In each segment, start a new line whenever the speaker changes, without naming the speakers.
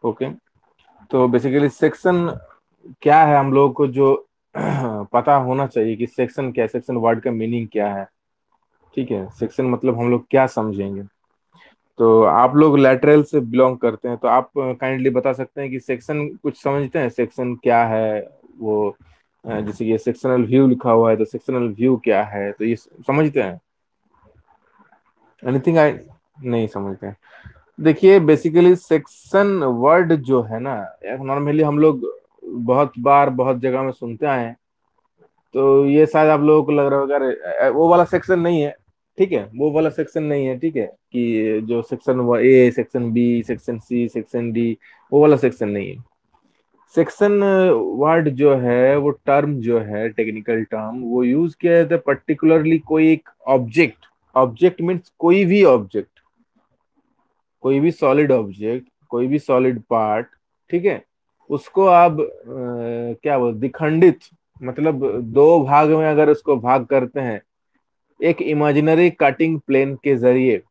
Okay, तो basically section क्या है, हम लोगों को जो पता होना चाहिए कि सेक्शन क्या है, सेक्शन वर्ड का मीनिंग क्या है। ठीक है, सेक्शन मतलब हम लोग क्या समझेंगे। तो आप लोग लेटरल से बिलोंग करते हैं, तो आप काइंडली बता सकते हैं कि सेक्शन कुछ समझते हैं, सेक्शन क्या है वो। जैसे ये सेक्शनल व्यू लिखा हुआ है, तो सेक्शनल व्यू क्या है, तो ये समझते हैं एनीथिंग आई? नहीं समझते हैं। देखिए बेसिकली सेक्शन वर्ड जो है ना, नॉर्मली हम लोग बहुत बार बहुत जगह में सुनते आए हैं। तो ये शायद आप लोगों को लग रहा होगा, अरे वो वाला सेक्शन नहीं है। ठीक है, वो वाला सेक्शन नहीं है। ठीक है, कि जो section A, section B, section C, section D, वो वाला सेक्शन नहीं है। सेक्शन वर्ड जो है, वो टर्म जो है, टेक्निकल टर्म, वो यूज किया जाता है पर्टिकुलरली कोई एक ऑब्जेक्ट। ऑब्जेक्ट मीन्स कोई भी ऑब्जेक्ट, कोई भी सॉलिड ऑब्जेक्ट, कोई भी सॉलिड पार्ट। ठीक है, उसको आप क्या बोल, विखंडित, मतलब दो भाग में अगर उसको भाग करते हैं एक इमेजिनरी कटिंग प्लेन के जरिए।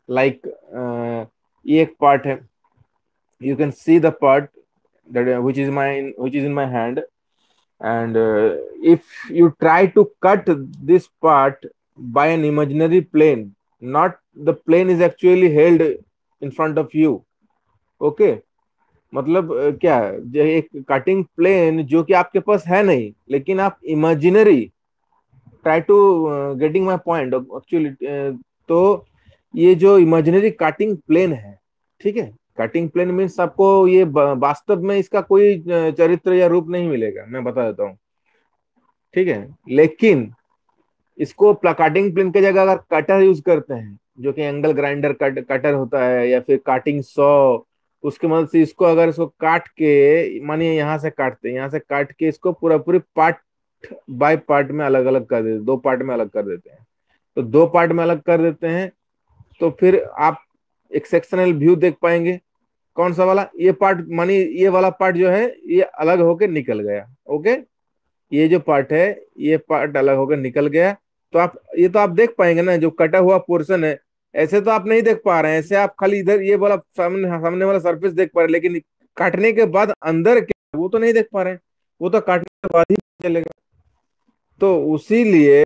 लाइक ये एक पार्ट है, you can see the part that which is in my hand, and if you try to cut this part by an imaginary plane, not the plane is actually held in front of you. Okay, मतलब क्या, जो एक cutting plane जो कि आपके पास है नहीं, लेकिन आप imaginary, try to getting my point actually. तो ये जो इमेजिनरी कटिंग प्लेन है, ठीक है, कटिंग प्लेन मीन्स आपको ये वास्तव में इसका कोई चरित्र या रूप नहीं मिलेगा, मैं बता देता हूँ। ठीक है, लेकिन इसको कटिंग प्लेन की जगह अगर कटर यूज करते हैं, जो कि एंगल ग्राइंडर कटर होता है, या फिर काटिंग सॉ, उसके मदद से इसको अगर इसको काट के, मानिए यहाँ से काटते हैं, यहाँ से काट के इसको पूरा पूरी पार्ट बाय पार्ट में अलग अलग कर देते, दो पार्ट में अलग कर देते हैं। तो दो पार्ट में अलग कर देते हैं, तो फिर आप एक सेक्शनल व्यू देख पाएंगे। कौन सा वाला, ये पार्ट, मानी ये वाला पार्ट जो है ये अलग होके निकल गया। ओके, ये जो पार्ट है, ये पार्ट अलग होकर निकल गया। तो आप ये तो आप देख पाएंगे ना, जो कटा हुआ पोर्शन है। ऐसे तो आप नहीं देख पा रहे हैं, ऐसे आप खाली इधर ये वाला सामने सामने वाला सरफेस देख पा रहे हैं, लेकिन काटने के बाद अंदर क्या, वो तो नहीं देख पा रहे हैं। वो तो काटने के बाद ही चलेगा। तो उसीलिए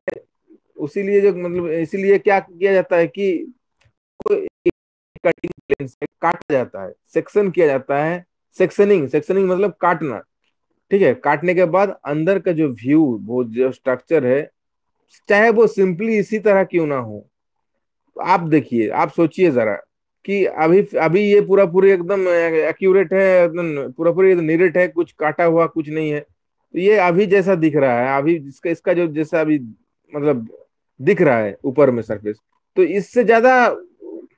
जो मतलब इसीलिए क्या किया जाता है कि कटिंग प्लेन से काटा जाता है, सेक्शन किया जाता है। सेक्शनिंग, सेक्शनिंग मतलब काटना। ठीक है, काटने के बाद अंदर का जो व्यू, वो जो स्ट्रक्चर है, चाहे वो सिंपली इसी तरह क्यों ना हो। तो आप देखिए, आप सोचिए जरा कि अभी अभी ये पूरा पूरी एकदम एक्यूरेट है, एकदम पूरा पूरी नीरेट है, कुछ काटा हुआ कुछ नहीं है। तो ये अभी जैसा दिख रहा है, अभी इसका इसका जो जैसा अभी मतलब दिख रहा है ऊपर में सरफेस, तो इससे ज्यादा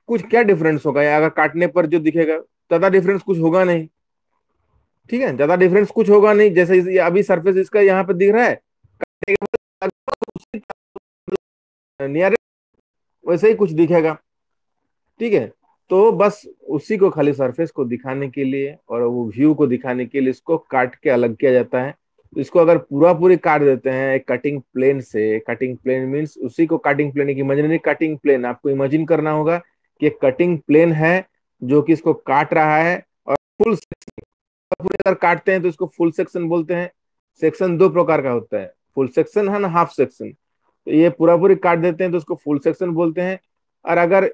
कुछ क्या डिफरेंस होगा, या अगर काटने पर जो दिखेगा, ज्यादा डिफरेंस कुछ होगा नहीं। ठीक है, ज्यादा डिफरेंस कुछ होगा नहीं, जैसे ये अभी सरफेस इसका यहाँ पे दिख रहा है, नियर वैसे ही कुछ दिखेगा। ठीक है, तो बस उसी को खाली सरफेस को दिखाने के लिए और वो व्यू को दिखाने के लिए इसको काट के अलग किया जाता है। तो इसको अगर पूरा पूरी काट देते हैं एक कटिंग प्लेन से, कटिंग प्लेन मीन्स उसी को कटिंग प्लेन, एक इमेजिनरी कटिंग प्लेन आपको इमेजिन करना होगा कि एक कटिंग प्लेन है जो कि इसको काट रहा है। और फुल पूरे अगर काटते हैं तो इसको फुल सेक्शन बोलते हैं। सेक्शन दो प्रकार का होता है, फुल सेक्शन है ना हाफ सेक्शन। तो ये पूरा पूरी काट देते हैं तो उसको फुल सेक्शन बोलते हैं। और अगर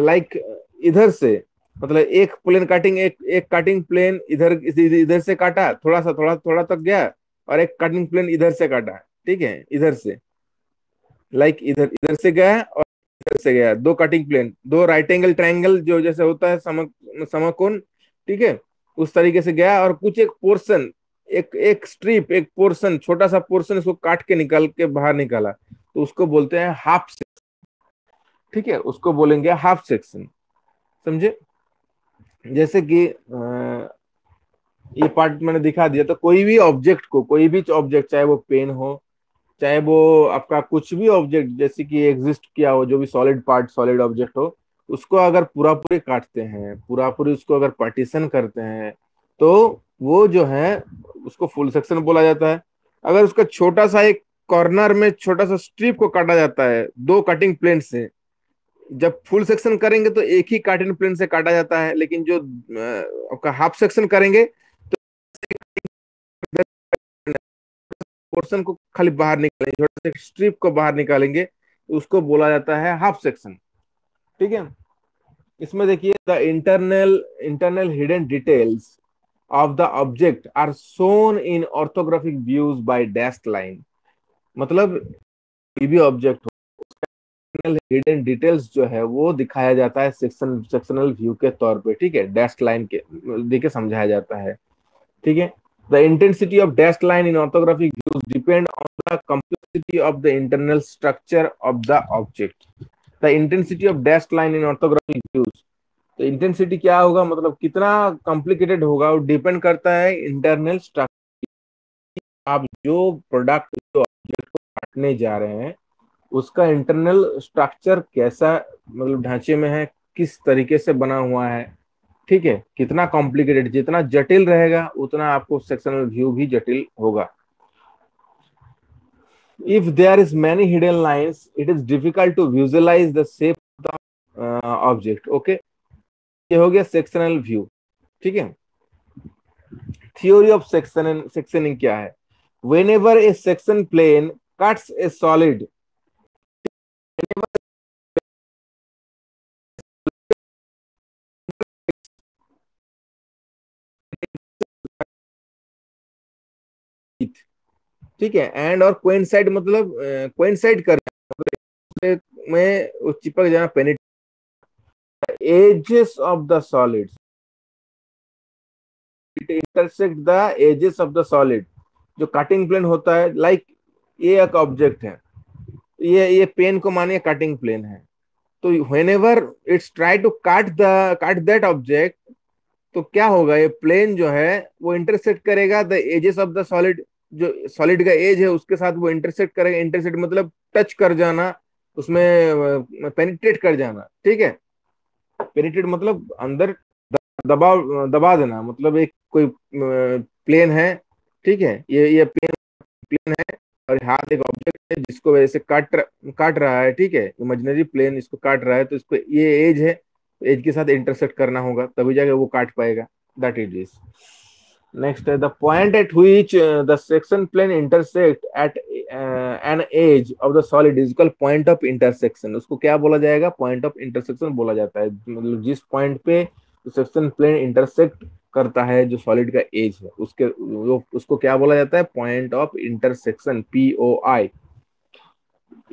लाइक इधर से, मतलब एक प्लेन काटिंग, एक कटिंग प्लेन इधर इधर से काटा, थोड़ा सा थोड़ा थोड़ा तक गया, और एक कटिंग प्लेन इधर से काटा। ठीक है, इधर से, लाइक इधर इधर से गया और इधर से गया, दो कटिंग प्लेन, दो राइट एंगल ट्रायंगल जो जैसे होता है समकोण। ठीक है, उस तरीके से गया और कुछ एक पोर्शन, एक एक स्ट्रिप, एक पोर्शन, छोटा सा पोर्शन इसको काट के निकाल के बाहर निकाला, तो उसको बोलते हैं हाफ। ठीक है, उसको बोलेंगे हाफ सेक्शन। समझे? जैसे कि ये पार्ट मैंने दिखा दिया, तो कोई भी ऑब्जेक्ट को, कोई भी ऑब्जेक्ट, चाहे वो पेन हो, चाहे वो आपका कुछ भी ऑब्जेक्ट जैसे कि एग्जिस्ट किया हो, जो भी सॉलिड पार्ट, सॉलिड ऑब्जेक्ट हो, उसको अगर पूरा पूरी काटते हैं, पूरा पूरी उसको अगर पार्टीशन करते हैं, तो वो जो है उसको फुल सेक्शन बोला जाता है। अगर उसका छोटा सा एक कॉर्नर में छोटा सा स्ट्रिप को काटा जाता है दो कटिंग प्लेन से, जब फुल सेक्शन करेंगे तो एक ही कार्टेन प्लेन से काटा जाता है, लेकिन जो आपका हाफ सेक्शन करेंगे तो पोर्शन को खाली बाहर निकालेंगे, छोटे से स्ट्रिप को बाहर निकालेंगे, उसको बोला जाता है हाफ सेक्शन। ठीक है। इसमें देखिए, the internal internal hidden details of the object are shown in orthographic views by dashed line. मतलब कोई भी ऑब्जेक्ट हिडन डिटेल्स जो है वो दिखाया जाता है सेक्शनल व्यू के तौर पे। ठीक है, डैश्ड लाइन के देके समझाया जाता है। ठीक है। The intensity of dashed line in orthographic views depend on the complexity of the internal structure of the object. The intensity of dashed line in orthographic views, तो इंटेंसिटी क्या होगा, मतलब कितना कॉम्प्लिकेटेड होगा, वो डिपेंड करता है इंटरनल स्ट्रक्चर। आप जो प्रोडक्ट, जो ऑब्जेक्ट को काटने जा रहे हैं, उसका इंटरनल स्ट्रक्चर कैसा, मतलब ढांचे में है, किस तरीके से बना हुआ है। ठीक है, कितना कॉम्प्लिकेटेड, जितना जटिल रहेगा उतना आपको सेक्शनल व्यू भी जटिल होगा। If there is many hidden lines it is difficult to visualise the shape of the object. Okay, ये हो गया सेक्शनल व्यू। ठीक है। थ्योरी ऑफ सेक्शनिंग क्या है? whenever a section plane cuts a solid, ठीक है, एंड और कोइंसाइड, मतलब कोइंसाइड कर में वो चिपक जाना, penetrate edges of the solids, it intersect the edges of the solid. जो कटिंग प्लेन होता है, लाइक ये एक ऑब्जेक्ट है, ये पेन को मानिए कटिंग प्लेन है, तो whenever इट्स ट्राई टू काट दैट ऑब्जेक्ट, तो क्या होगा, ये प्लेन जो है वो इंटरसेक्ट करेगा the edges of the solid. जो सॉलिड का एज है उसके साथ वो इंटरसेक्ट करेगा। इंटरसेक्ट मतलब टच कर जाना, उसमें पेनिट्रेट कर जाना। ठीक है, पेनिट्रेट मतलब अंदर दबा दबा देना, मतलब एक कोई प्लेन है। ठीक है, ये प्लेन है, और हाथ एक ऑब्जेक्ट है जिसको वैसे काट रहा है। ठीक है, इमेजिनरी प्लेन इसको काट रहा है, तो इसको ये एज है, एज के साथ इंटरसेक्ट करना होगा, तभी जाके वो काट पाएगा। That it is. नेक्स्ट है the point at which the section plane intersect at an edge of the solid is called point of intersection. उसको क्या बोला जाएगा? पॉइंट ऑफ इंटरसेक्शन बोला जाता है। मतलब जिस पॉइंट पे सेक्शन प्लेन इंटरसेक्ट करता है जो सॉलिड का एज है, उसको क्या बोला जाता है? Point of intersection, POI।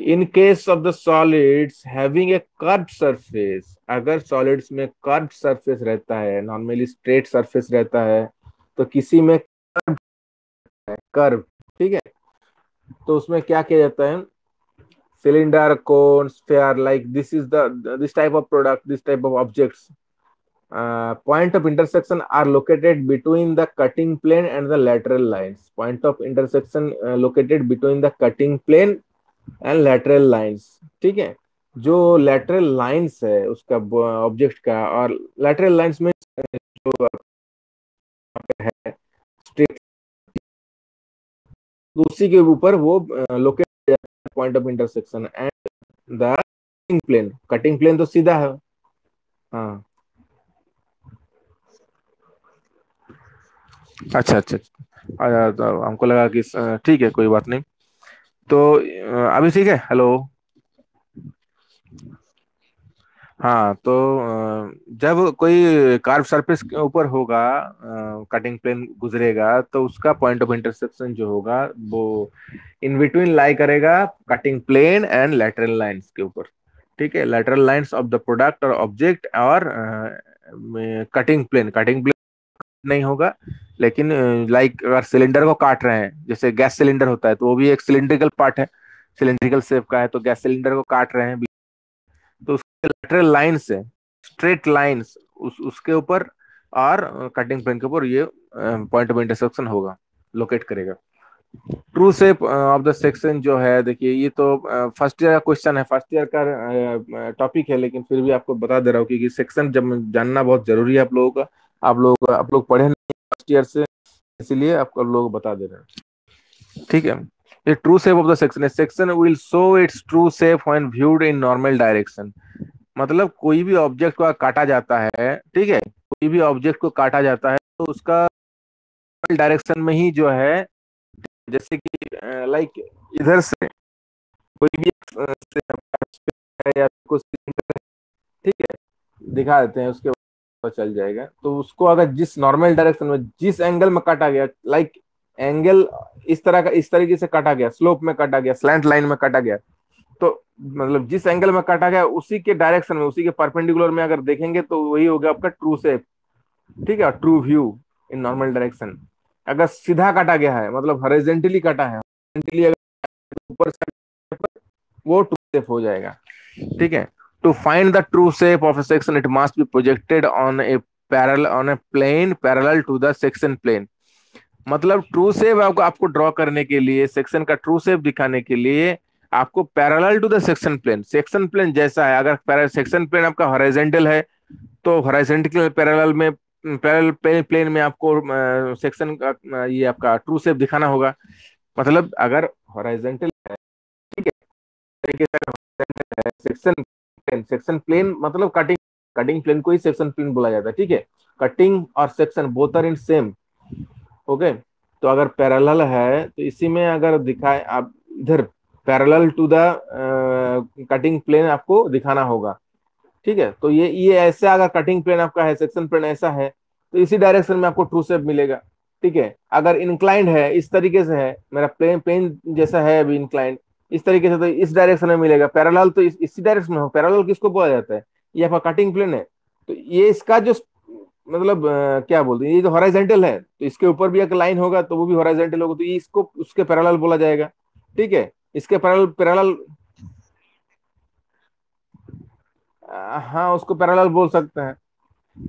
In case of the solids having a curve surface, अगर सॉलिड्स में कर्व सरफेस रहता है, नॉर्मली स्ट्रेट सरफेस रहता है, तो किसी में कर्व, ठीक है, तो उसमें क्या किया जाता है? Cylinder, cone, sphere, like this type of product, this type of objects, point of intersection are located between the cutting plane and the lateral lines. Point of intersection located between the cutting plane and lateral lines. ठीक है, जो lateral lines है उसका object का, और lateral lines में जो है स्ट्रिप, उसी के ऊपर वो locate point of intersection and the cutting plane. Cutting plane तो सीधा है। हाँ, अच्छा अच्छा अच्छा। तो हमको लगा कि ठीक है, कोई बात नहीं। तो अभी ठीक है? हेलो। हाँ, तो जब कोई कार्व सरफेस के ऊपर होगा, कटिंग प्लेन गुजरेगा, तो उसका पॉइंट ऑफ इंटरसेक्शन जो होगा वो इन बिटवीन लाई करेगा cutting plane and lateral lines के ऊपर। ठीक है, lateral lines of the product और ऑब्जेक्ट, और कटिंग प्लेन नहीं होगा, लेकिन लाइक अगर सिलेंडर को काट रहे हैं, जैसे गैस सिलेंडर होता है, तो वो भी एक सिलिंड्रिकल पार्ट है, सिलिंड्रिकल शेप का है, तो गैस सिलेंडर को काट रहे हैं, तो उसके लेटरल लाइंस है, स्ट्रेट लाइंस उसके ऊपर, और कटिंग प्लेन के ऊपर ये पॉइंट ऑफ इंटरसेक्शन होगा, लोकेट करेगा। True shape of the section जो है, देखिए ये तो फर्स्ट ईयर का क्वेश्चन है, फर्स्ट ईयर का टॉपिक है, लेकिन फिर भी आपको बता दे रहा हूँ कि सेक्शन जब जानना बहुत जरूरी है आप लोगों का। आप लोग पढ़े नहीं फर्स्ट ईयर से, इसीलिए आपको लोग बता दे रहे हैं। ठीक है, ये true shape of the section है। Section will show its true shape when viewed in normal direction. मतलब कोई भी ऑब्जेक्ट को काटा जाता है, ठीक है, कोई भी ऑब्जेक्ट को काटा जाता है तो उसका डायरेक्शन में ही जो है, जैसे कि लाइक इधर से कोई भी है या कुछ, ठीक है, दिखा देते हैं, उसके बाद चल जाएगा। तो उसको अगर जिस नॉर्मल डायरेक्शन में जिस एंगल में काटा गया, लाइक एंगल इस तरह का, इस तरीके से काटा गया, स्लोप में काटा गया, स्लैंट लाइन में काटा गया, तो मतलब जिस एंगल में काटा गया उसी के डायरेक्शन में, उसी के परपेंडिकुलर में अगर देखेंगे तो वही हो गया आपका ट्रू शेप, ठीक है, ट्रू व्यू इन नॉर्मल डायरेक्शन। अगर सीधा काटा गया है, मतलब हॉरिजॉन्टली काटा है, horizontally अगर ऊपर से, वो ट्रू शेप हो जाएगा, ठीक है। To find the true shape of a section it must be projected on a parallel on a plane parallel to the section plane. मतलब ट्रू शेप आपको आपको ड्रॉ करने के लिए, सेक्शन का ट्रू शेप दिखाने के लिए आपको parallel to the section plane, section plane जैसा है, अगर सेक्शन प्लेन आपका हॉरिजॉन्टल है तो हॉरिजॉन्टल पैरेलल में, पैरेलल प्लेन में आपको सेक्शन का ये आपका ट्रू शेप दिखाना होगा। मतलब अगर हॉरिजॉन्टल, ठीक है, तरीके से सेक्शन प्लेन, सेक्शन प्लेन मतलब कटिंग, कटिंग प्लेन को ही सेक्शन प्लेन बोला जाता है, ठीक है। कटिंग और section both are in same, okay. तो अगर पैरेलल है तो इसी में अगर दिखाए आप इधर parallel to the cutting plane आपको दिखाना होगा, ठीक है। तो ये ऐसे अगर कटिंग प्लेन आपका है, सेक्शन प्लेन ऐसा है, तो इसी डायरेक्शन में आपको ट्रू शेप मिलेगा, ठीक है। अगर इंक्लाइंड है, इस तरीके से है, मेरा प्लेन पेन जैसा है अभी इंक्लाइंड, इस तरीके से, तो इस डायरेक्शन में मिलेगा। पैरेलल तो इसी डायरेक्शन में हो, पैरेलल किसको बोला जाता है, ये आपका कटिंग प्लेन है। तो ये इसका जो मतलब क्या बोलते हैं, ये जो हॉरिजॉन्टल है तो इसके ऊपर भी एक लाइन होगा तो वो भी हॉरिजॉन्टल होगा, तो ये इसको उसके पैरेलल बोला जाएगा, ठीक है। इसके पैरेलल पैरेलल, हाँ उसको पैरेलल बोल सकते हैं।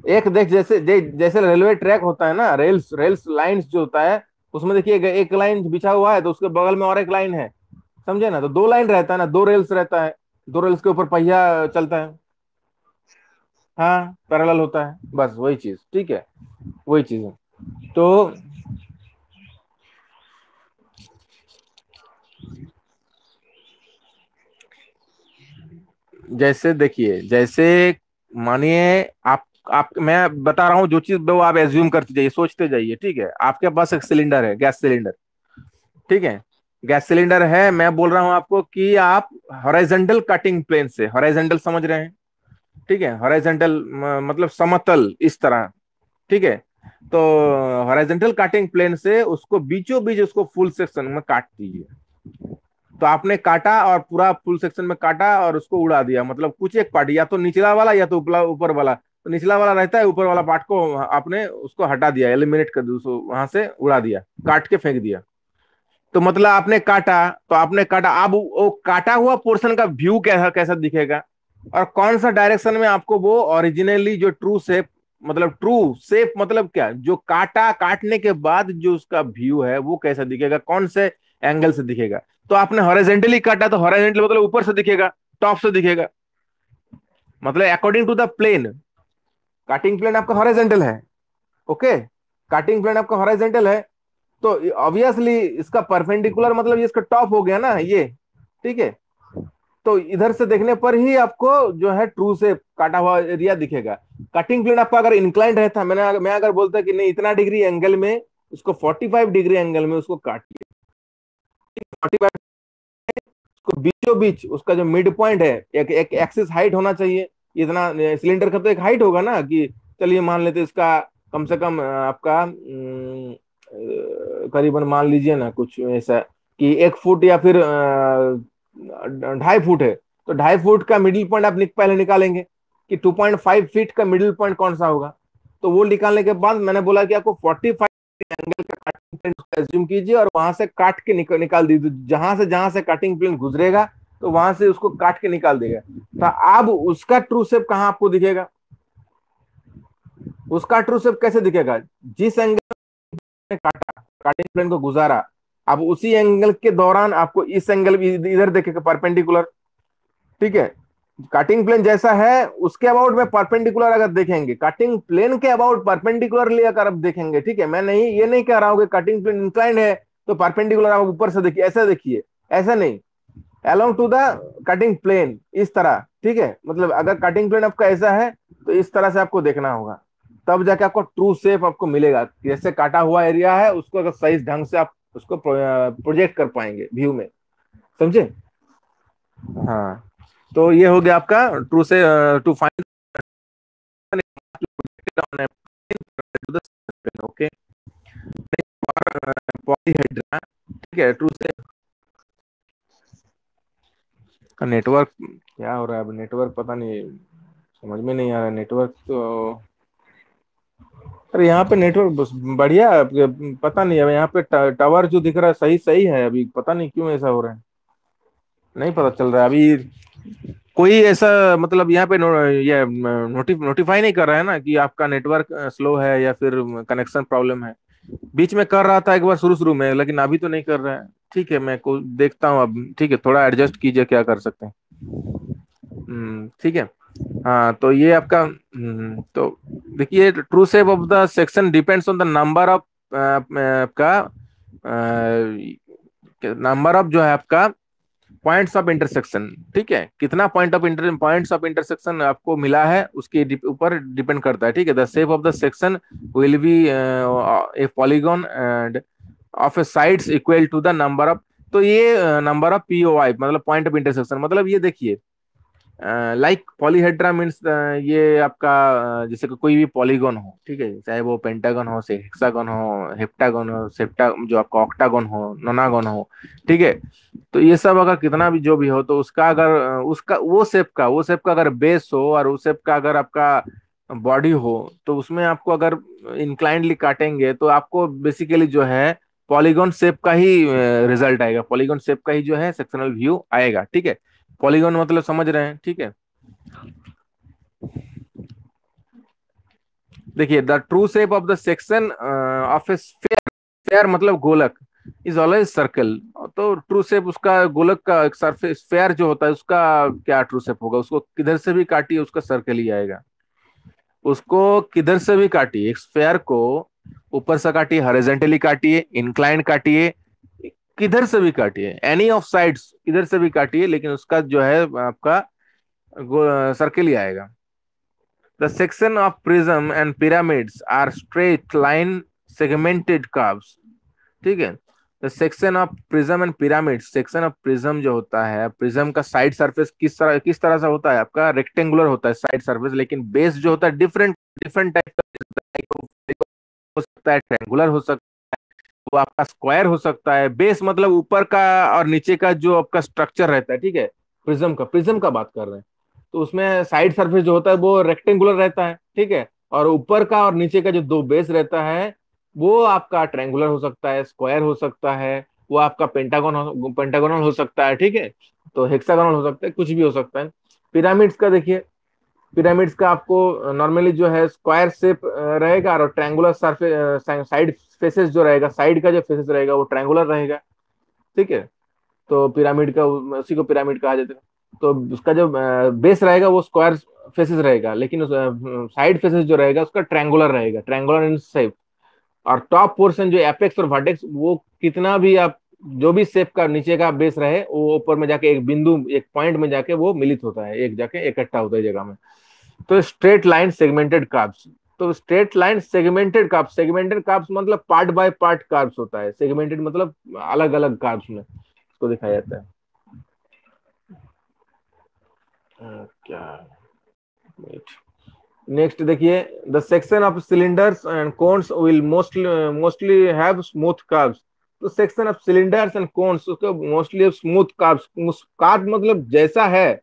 एक देख, जैसे रेलवे ट्रैक होता है ना, रेल्स रेल्स लाइंस जो होता है, उसमें देखिए एक लाइन बिछा हुआ है तो उसके बगल में और एक लाइन है, समझे ना, तो दो लाइन रहता है ना, दो रेल्स रहता है, दो रेल्स के ऊपर पहिया चलता है, हाँ पैरेलल होता है, बस वही चीज, ठीक है, वही चीज है। तो जैसे देखिए, जैसे मानिए आप मैं बता रहा हूँ जो चीज वो आप एज्यूम करते जाइए, सोचते जाइए, ठीक है। आपके पास एक सिलेंडर है, गैस सिलेंडर, ठीक है, गैस सिलेंडर है। मैं बोल रहा हूं आपको कि आप हॉरिजॉन्टल कटिंग प्लेन से, हॉरिजॉन्टल समझ रहे हैं, ठीक है, हॉरिजॉन्टल मतलब समतल इस तरह, ठीक है। तो हॉरिजॉन्टल कटिंग प्लेन से उसको बीचों बीच उसको फुल सेक्शन में काट दीजिए। तो आपने काटा और पूरा फुल सेक्शन में काटा और उसको उड़ा दिया, मतलब कुछ एक पार्ट, या तो निचला वाला या तो ऊपर वाला, तो निचला वाला रहता है, ऊपर वाला पार्ट को आपने उसको हटा दिया, एलिमिनेट कर दिया, उसको वहां से उड़ा दिया, काट के फेंक दिया। तो मतलब आपने काटा, तो आपने काटा, अब वो काटा हुआ पोर्शन का व्यू कैसा कैसा दिखेगा, और कौन सा डायरेक्शन में आपको वो ओरिजिनली जो ट्रू शेप, मतलब ट्रू शेप मतलब क्या, जो काटा, काटने के बाद जो उसका व्यू है वो कैसा दिखेगा, कौन से एंगल से दिखेगा। तो आपने हॉरिजॉन्टली काटा तो हॉरिजॉन्टली मतलब ऊपर से दिखेगा, टॉप से दिखेगा, मतलब according to the plane, cutting plane आपका हॉरिजॉन्टल है, ओके, काटिंग प्लेन आपका हॉरिजॉन्टल है, तो ऑब्वियसली इसका परपेंडिकुलर मतलब ये इसका टॉप हो गया ना ये, ठीक है। तो इधर से देखने पर ही आपको जो है ट्रू से काटा हुआ एरिया दिखेगा। कटिंग प्लेन आपका अगर इंक्लाइंड रहता, मैं अगर बोलता कि नहीं इतना डिग्री एंगल में उसको 45 डिग्री एंगल में उसको काटिए, 45, उसको बीचों बीच उसका जो मिड पॉइंट है, एक एक्सिस हाइट होना चाहिए, इतना सिलेंडर का तो एक हाइट होगा ना, कि चलिए मान लेते इसका कम से कम आपका करीबन मान लीजिए ना कुछ ऐसा कि 1 फुट या फिर 2.5 फुट है, तो 2.5 फुट का मिडिल पॉइंट आप पहले निकालेंगे कि 2.5 फीट का मिडिल पॉइंट कौन सा होगा। तो वो निकालने के बाद मैंने बोला कि आपको 45 एंगल का कटिंग प्लेन एज्यूम कीजिए और वहां से काट के निकाल दीजिए, जहां से कटिंग प्लेन गुजरेगा तो वहां से उसको काट के निकाल देगा। तो अब उसका ट्रू शेप कहाँ आपको दिखेगा, उसका ट्रू शेप कैसे दिखेगा, जिस एंगल में काटा, काटिंग प्लेन को गुजारा, अब उसी एंगल के दौरान आपको इस एंगल इधर देखेगा परपेंडिकुलर, ठीक है। कटिंग प्लेन जैसा है उसके अबाउट में परपेंडिकुलर अगर देखेंगे, कटिंग प्लेन के अबाउट परपेंडिकुलरली अगर आप देखेंगे, ठीक है, मैं नहीं ये नहीं कह रहा हूं कि कटिंग प्लेन इंक्लाइंड है तो परपेंडिकुलर आप ऊपर से देखिए, ऐसा देखिए, ऐसा नहीं, along to the cutting plane, इस तरह, ठीक है। मतलब अगर कटिंग प्लेन आपका ऐसा है तो इस तरह से आपको देखना होगा, तब जाके आपको ट्रू शेप आपको मिलेगा। जैसे काटा हुआ एरिया है उसको अगर सही ढंग से आप उसको प्रोजेक्ट कर पाएंगे व्यू में, समझे। हाँ, तो ये हो गया आपका ट्रू से टू फाइंड, ओके। पॉलीहेड्रा, ठीक है, ट्रू से। नेटवर्क क्या हो रहा है अब, नेटवर्क पता नहीं, समझ में नहीं आ रहा नेटवर्क तो। अरे यहाँ पे नेटवर्क बस बढ़िया है, पता नहीं अब यहाँ पे टावर जो दिख रहा है सही सही है, अभी पता नहीं क्यों ऐसा हो रहा है, नहीं पता चल रहा है अभी। कोई ऐसा मतलब यहाँ पे ये नोटिफाई नहीं कर रहा है ना कि आपका नेटवर्क स्लो है या फिर कनेक्शन प्रॉब्लम है। बीच में कर रहा था एक बार शुरू शुरू में, लेकिन अभी तो नहीं कर रहा है। ठीक है, मैं को देखता हूँ अब, ठीक है, थोड़ा एडजस्ट कीजिए, क्या कर सकते हैं। ठीक है। हाँ, तो ये आपका तो देखिए, true shape of the section depends on the number of आपका नंबर ऑफ जो है आपका पॉइंट्स ऑफ इंटरसेक्शन, ठीक है, कितना पॉइंट्स ऑफ इंटरसेक्शन आपको मिला है उसके ऊपर डिपेंड करता है, ठीक है। The shape of the section will be a polygon and of a sides equal to the number of, तो ये नंबर ऑफ पीओआई मतलब पॉइंट ऑफ इंटरसेक्शन, मतलब ये देखिए, लाइक पॉलीहेड्रा मीन्स ये आपका जैसे कि कोई भी पॉलीगॉन हो, ठीक है, चाहे वो पेंटागन हो, से हेक्सागन हो, हेप्टागन हो, सेप्टा जो आपका ऑक्टागन हो, नोनागन हो, ठीक है। तो ये सब अगर कितना भी जो भी हो, तो उसका अगर उसका वो शेप का अगर बेस हो और उस शेप का अगर आपका बॉडी हो, तो उसमें आपको अगर इंक्लाइंडली काटेंगे तो आपको बेसिकली जो है पॉलीगॉन शेप का ही रिजल्ट आएगा, पॉलीगॉन शेप का ही जो है सेक्शनल व्यू आएगा, ठीक है। पॉलीगॉन मतलब समझ रहे हैं, ठीक है। देखिए, the true shape of the section of A sphere मतलब गोलक इज ऑलवेज सर्कल। तो ट्रू शेप उसका गोलक का एक सरफेस स्फेयर जो होता है उसका क्या ट्रू शेप होगा, उसको किधर से भी काटिए उसका सर्कल ही आएगा। उसको किधर से भी काटिए, एक स्फेयर को ऊपर से काटिए, हॉरिजॉन्टली काटिए, इंक्लाइन काटिए, किधर से भी काटिए, एनी ऑफ साइड्स किधर से भी काटिए, लेकिन उसका जो है आपका सर्कल ही आएगा। The section of prism and pyramids are straight line segmented curves, ठीक है। The section of prism and pyramid, section of prism जो होता है, प्रिज्म का साइड सरफेस किस तरह से होता है आपका, रेक्टेंगुलर होता है साइड सरफेस, लेकिन बेस जो होता है डिफरेंट डिफरेंट टाइप का हो सकता है, ट्रायंगुलर हो सकता है, वो आपका स्क्वायर हो सकता है। बेस मतलब ऊपर का और नीचे का जो आपका स्ट्रक्चर रहता है, ठीक है, प्रिज्म का बात कर रहे हैं। तो उसमें साइड सरफेस जो होता है वो रेक्टेंगुलर रहता है, ठीक है, और ऊपर का और नीचे का जो दो बेस रहता है वो आपका ट्रायंगुलर हो सकता है, स्क्वायर हो सकता है, वो आपका पेंटागोनल हो सकता है, ठीक है। तो हेक्सागोनल हो सकता है, कुछ भी हो सकता है। पिरामिड्स का देखिए, पिरामिड्स का आपको नॉर्मली जो है स्क्वायर शेप रहेगा, और ट्रायंगुलर सरफेस साइड फेसेस जो रहेगा, साइड का जो फेसेस रहेगा वो ट्रायंगुलर रहेगा, ठीक है। तो पिरामिड का उसी को पिरामिड कहा जाता है। तो उसका जो बेस रहेगा वो स्क्वायर फेसेस रहेगा, लेकिन साइड फेसेस जो रहेगा उसका ट्रायंगुलर रहेगा, ट्रायंगुलर इन शेप। और टॉप पोर्शन जो एपेक्स और वर्टेक्स, वो कितना भी आप जो भी शेप का नीचे का बेस रहे, वो ऊपर में जाके एक बिंदु एक पॉइंट में जाके वो मिलित होता है, एक जाके इकट्ठा होता है जगह में। तो स्ट्रेट लाइन सेगमेंटेड कर्व्स, तो स्ट्रेट लाइन सेगमेंटेड कर्व्स मतलब पार्ट बाय पार्ट कर्व्स होता है, सेगमेंटेड मतलब अलग अलग कर्व्स में इसको दिखाया जाता है। क्या, नेक्स्ट देखिए, the section of cylinders and cones will mostly have smooth curves. तो section of cylinders and cones उसको मोस्टली स्मूथ कर्व्स, कर्व मतलब जैसा है,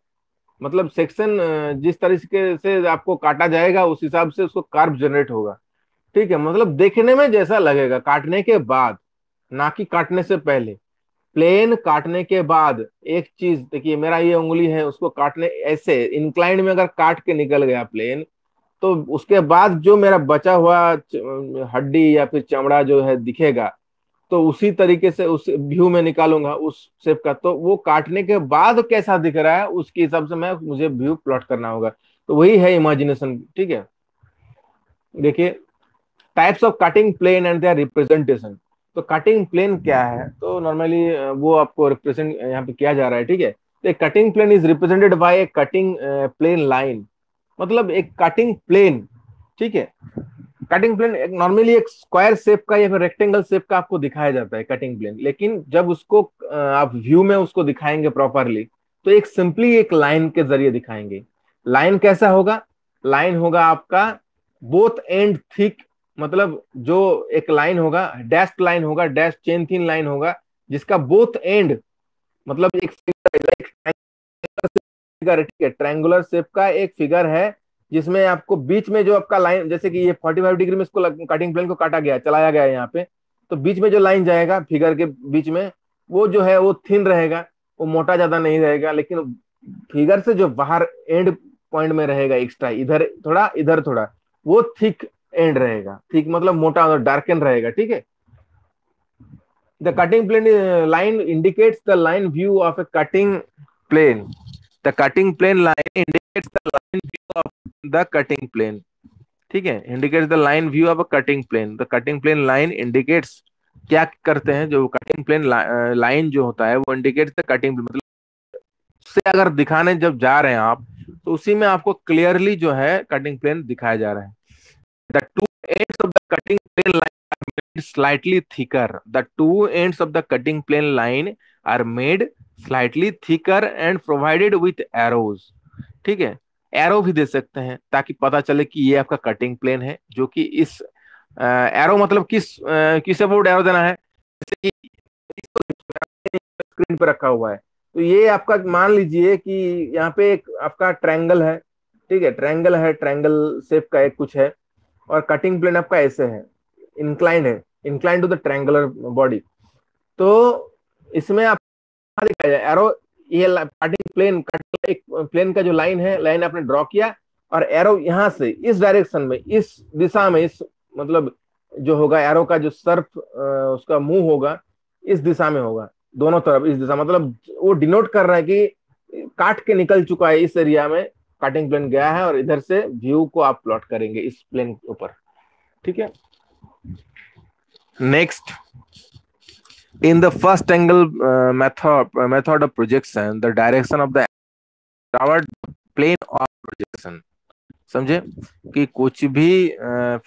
मतलब सेक्शन जिस तरीके से आपको काटा जाएगा उस हिसाब से उसको कर्व जनरेट होगा, ठीक है। मतलब देखने में जैसा लगेगा काटने के बाद, ना कि काटने से पहले। प्लेन काटने के बाद एक चीज देखिए, मेरा ये उंगली है, उसको काटने ऐसे इंक्लाइंड में अगर काट के निकल गया प्लेन, तो उसके बाद जो मेरा बचा हुआ हड्डी या फिर चमड़ा जो है दिखेगा, तो उसी तरीके से उस व्यू में निकालूंगा उस शेप का, तो वो काटने के बाद कैसा दिख रहा है उसके हिसाब से मैं मुझे व्यू प्लॉट करना होगा। तो वही है इमेजिनेशन, ठीक है। देखिए, types of cutting plane and their representation. तो कटिंग प्लेन क्या है, तो नॉर्मली वो आपको रिप्रेजेंट यहाँ पे किया जा रहा है, ठीक है। तो एक cutting plane is represented by a cutting plane line, मतलब एक कटिंग प्लेन, ठीक है। कटिंग प्लेन एक नॉर्मली एक स्क्वायर शेप का या फिर रेक्टेंगल शेप का आपको दिखाया जाता है कटिंग प्लेन, लेकिन जब उसको आप व्यू में उसको दिखाएंगे प्रॉपरली, तो एक सिंपली एक लाइन के जरिए दिखाएंगे। लाइन कैसा होगा? लाइन होगा आपका बोथ एंड थिक, मतलब जो एक लाइन होगा, डैश्ड लाइन होगा, डैश चेन थिन लाइन होगा, जिसका बोथ एंड मतलब एक फिगर, ठीक है, ट्रायंगुलर शेप का एक फिगर है, जिसमें आपको बीच में जो आपका लाइन, जैसे कि ये 45 डिग्री में इसको कटिंग प्लेन को काटा गया, चलाया गया है यहाँ पे, तो बीच में जो लाइन जाएगा फिगर के बीच में, वो जो है वो थिन रहेगा, वो मोटा ज्यादा नहीं रहेगा, लेकिन फिगर से जो बाहर एंड पॉइंट में रहेगा एक्स्ट्रा, इधर थोड़ा, वो थिक एंड रहेगा। थिक मतलब मोटा और डार्कन रहेगा, ठीक है। The cutting plane line indicates the line view of a cutting plane. The cutting plane line indicates the line view of the cutting plane. ठीक है, indicates the line view of a cutting plane. The cutting plane line indicates, क्या करते हैं जो cutting plane line जो होता है वो इंडिकेट्स द कटिंग, मतलब से अगर दिखाने जब जा रहे हैं आप, तो उसी में आपको क्लियरली जो है कटिंग प्लेन दिखाया जा रहा है। The two ends of the cutting plane line slightly thicker. The two ends of the cutting plane line are made slightly thicker and provided with arrows. ठीक है, एरो भी दे सकते हैं ताकि पता चले कि ये आपका कटिंग प्लेन है, जो कि इस एरो मतलब किस अबाउट एरो देना है, जैसे कि स्क्रीन पे रखा हुआ है, तो ये आपका मान लीजिए कि यहाँ पे एक आपका ट्रायंगल है, ठीक है, ट्रायंगल है, ट्रायंगल शेप का एक कुछ है, और कटिंग प्लेन आपका ऐसे है, इंक्लाइंड है, inclined to the triangular body. तो इसमें आप दिखाया जाए एरो, ये कटिंग प्लेन, एक प्लेन का जो लाइन है, लाइन आपने ड्रॉ किया, और एरो यहां से इस डायरेक्शन में, इस दिशा में, इस मतलब जो होगा एरो का जो सर्फ उसका मुंह होगा, इस दिशा में होगा, दोनों तरफ इस दिशा, मतलब वो डिनोट कर रहा है कि काट के निकल चुका है इस एरिया में, कटिंग प्लेन गया है, और इधर से व्यू को आप प्लॉट करेंगे इस प्लेन के ऊपर, ठीक है। Next, in the first angle method of projection, the direction of the toward plane of projection, समझे कि कुछ भी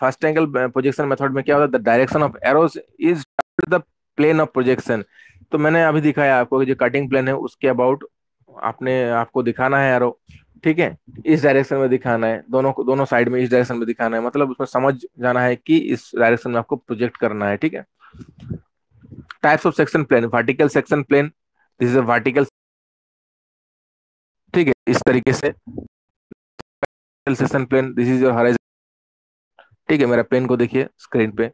फर्स्ट एंगल प्रोजेक्शन मेथड में क्या होता है, the direction of arrows is the plane of projection. तो मैंने अभी दिखाया आपको कि जो कटिंग प्लेन है उसके अबाउट आपने आपको दिखाना है एरो, ठीक है, इस डायरेक्शन में दिखाना है, दोनों साइड में इस डायरेक्शन में दिखाना है, मतलब उसमें समझ जाना है कि इस डायरेक्शन में आपको प्रोजेक्ट करना है, ठीक है। Types of section plane, vertical section plane, this is a vertical, ठीक है, इस तरीके से section plane, this is your horizontal, ठीक है, मेरा प्लेन को देखिए स्क्रीन पे।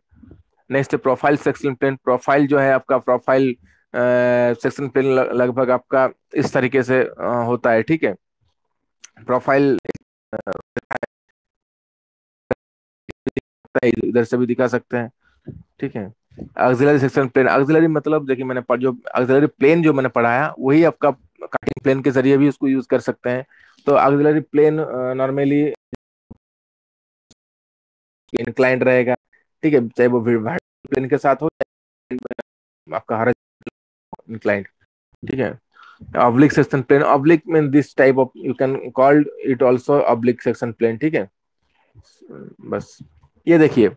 Next profile section plane, profile जो है आपका प्रोफाइल सेक्शन प्लेन लगभग आपका इस तरीके से होता है, ठीक है। प्रोफाइल इधर से भी दिखा सकते हैं, ठीक है। ऑक्सिलरी सेक्शन प्लेन, ऑक्सिलरी मतलब देखिए मैंने जो ऑक्सिलरी प्लेन जो मैंने पढ़ाया वही आपका कटिंग प्लेन के जरिए भी उसको यूज कर सकते हैं। तो ऑक्सिलरी प्लेन नॉर्मली इंक्लाइंड रहेगा, ठीक है, चाहे वो प्लेन के साथ हो आपका हर इंक्लाइंड, ठीक है। Oblique section plane, oblique mean this type of, you can called it also oblique section plane, ठीक है। बस ये देखिए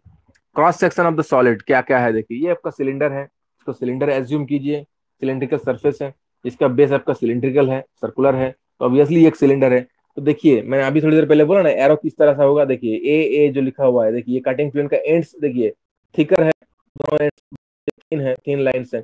cross section of the solid क्या क्या है, देखिए ये आपका सिलेंडर है, इसको सिलेंडर एज्यूम कीजिए, सिलेंड्रिकल सरफेस है, इसका बेस आपका सिलेंड्रिकल है, सर्कुलर है, तो ऑब्वियसली एक सिलेंडर है। तो देखिए मैंने अभी थोड़ी देर पहले बोला ना एरो किस तरह से होगा, देखिए ए जो लिखा हुआ है, देखिए ये कटिंग प्लेन का एंड्स देखिए थिकर है, दोनों एंड्स है, तीन लाइंस है,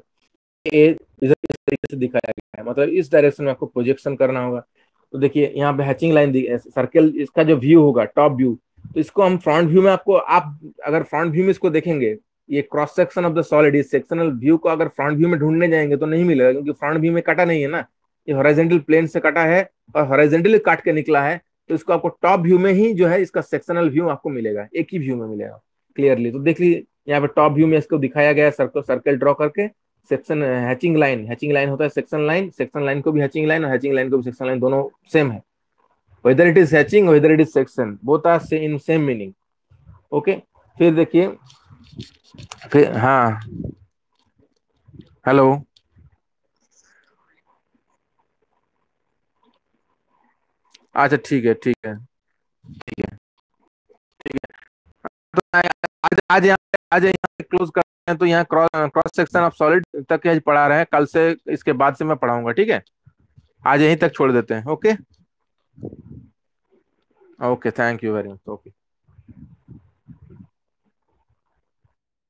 ए इस तरीके से दिखाया गया है, मतलब इस डायरेक्शन में आपको प्रोजेक्शन करना होगा। तो देखिए यहाँ पे हैचिंग लाइन सर्कल, इसका जो व्यू होगा टॉप व्यू, तो इसको हम फ्रंट व्यू में आपको, आप अगर फ्रंट व्यू में इसको देखेंगे, ये cross section of the solid, इस सेक्शनल व्यू को अगर फ्रंट व्यू में ढूंढने जाएंगे तो नहीं मिलेगा, क्योंकि फ्रंट व्यू में कटा नहीं है ना, ये हॉरिजॉन्टल प्लेन से कटा है और हॉरिजॉन्टली काट के निकला है, तो इसको आपको टॉप व्यू में ही जो है इसका सेक्शनल व्यू आपको मिलेगा, एक ही व्यू में मिलेगा क्लियरली। तो देख लीजिए यहाँ पे टॉप व्यू में इसको दिखाया गया है, सर्कल सर्कल ड्रॉ करके, section hatching line, hatching line होता है सेक्शन लाइन, सेक्शन लाइन को भी हैचिंग लाइन और हैचिंग लाइन को भी सेक्शन लाइन, दोनों सेम है, whether it is hatching whether it is section, both are in same meaning, okay. फिर देखिए, फिर हाँ हेलो। अच्छा ठीक है, ठीक है, ठीक है, ठीक है। तो आज यहाँ पे क्लोज करते हैं। तो यहाँ cross cross section of solid तक आज पढ़ा रहे हैं, कल से इसके बाद से मैं पढ़ाऊंगा, ठीक है। आज यहीं तक छोड़ देते हैं, okay. Okay, thank you very much, okay.